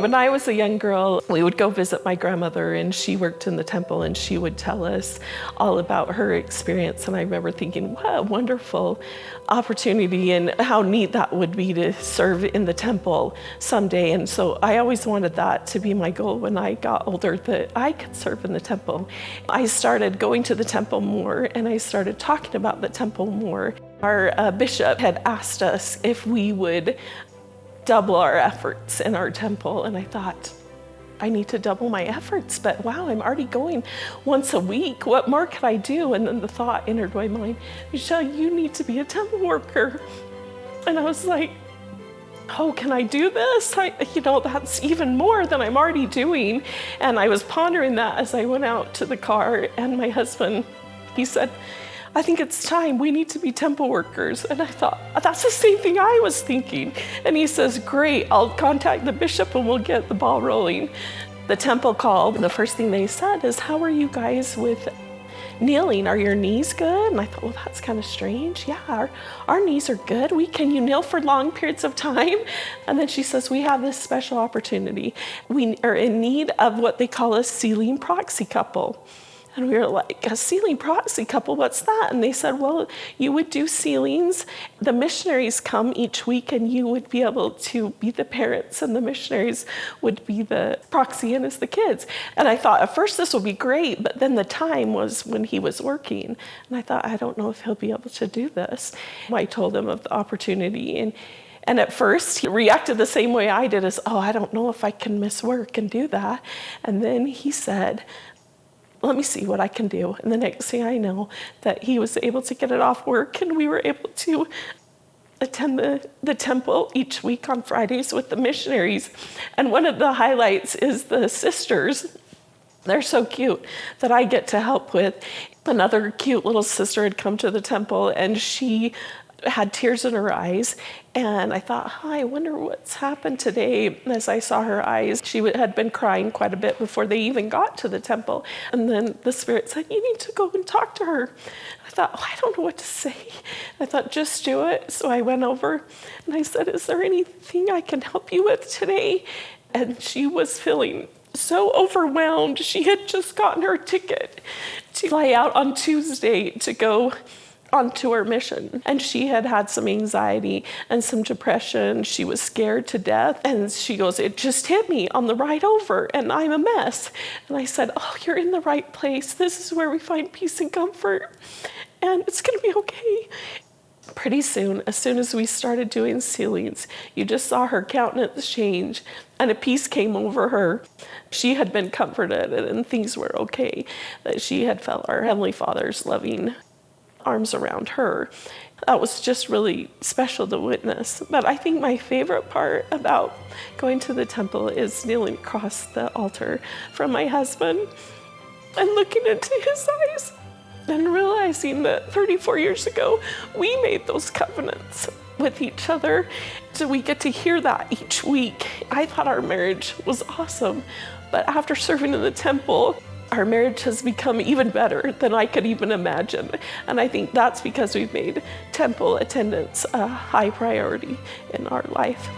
When I was a young girl, we would go visit my grandmother, and she worked in the temple, and she would tell us all about her experience. And I remember thinking, what a wonderful opportunity and how neat that would be to serve in the temple someday. And so I always wanted that to be my goal when I got older, that I could serve in the temple. I started going to the temple more, and I started talking about the temple more. Our bishop had asked us if we would double our efforts in our temple, and I thought, I need to double my efforts, but wow, I'm already going once a week. What more could I do? And then the thought entered my mind, Michelle, you need to be a temple worker. And I was like, oh, can I do this? That's even more than I'm already doing. And I was pondering that as I went out to the car, and my husband, he said, I think it's time, we need to be temple workers. And I thought, that's the same thing I was thinking. And he says, great, I'll contact the bishop and we'll get the ball rolling. The temple called, and the first thing they said is, how are you guys with kneeling? Are your knees good? And I thought, well, that's kind of strange. Yeah, our knees are good. Can you kneel for long periods of time? And then she says, we have this special opportunity. We are in need of what they call a sealing proxy couple. And we were like, a sealing proxy couple, what's that? And they said, well, you would do sealings. The missionaries come each week, and you would be able to be the parents, and the missionaries would be the proxy, and as the kids. And I thought, at first this will be great, but then the time was when he was working. And I thought, I don't know if he'll be able to do this. I told him of the opportunity, and at first, he reacted the same way I did, as, oh, I don't know if I can miss work and do that. And then he said, let me see what I can do. And the next thing I know, that he was able to get it off work, and we were able to attend the temple each week on Fridays with the missionaries. And one of the highlights is the sisters. They're so cute that I get to help with. Another cute little sister had come to the temple, and she had tears in her eyes. And I thought, I wonder what's happened today. And as I saw her eyes, she had been crying quite a bit before they even got to the temple. And then the Spirit said, you need to go and talk to her. I thought, I don't know what to say. I thought, just do it. So I went over and I said, is there anything I can help you with today? And she was feeling so overwhelmed. She had just gotten her ticket to fly out on Tuesday to go onto her mission. And she had had some anxiety and some depression. She was scared to death. And she goes, it just hit me on the ride over, and I'm a mess. And I said, oh, you're in the right place. This is where we find peace and comfort. And it's gonna be okay. Pretty soon, as soon as we started doing sealings, you just saw her countenance change, and a peace came over her. She had been comforted, and things were okay, that she had felt our Heavenly Father's loving arms around her. That was just really special to witness. But I think my favorite part about going to the temple is kneeling across the altar from my husband and looking into his eyes and realizing that 34 years ago, we made those covenants with each other. So we get to hear that each week. I thought our marriage was awesome, but after serving in the temple, our marriage has become even better than I could even imagine. And I think that's because we've made temple attendance a high priority in our life.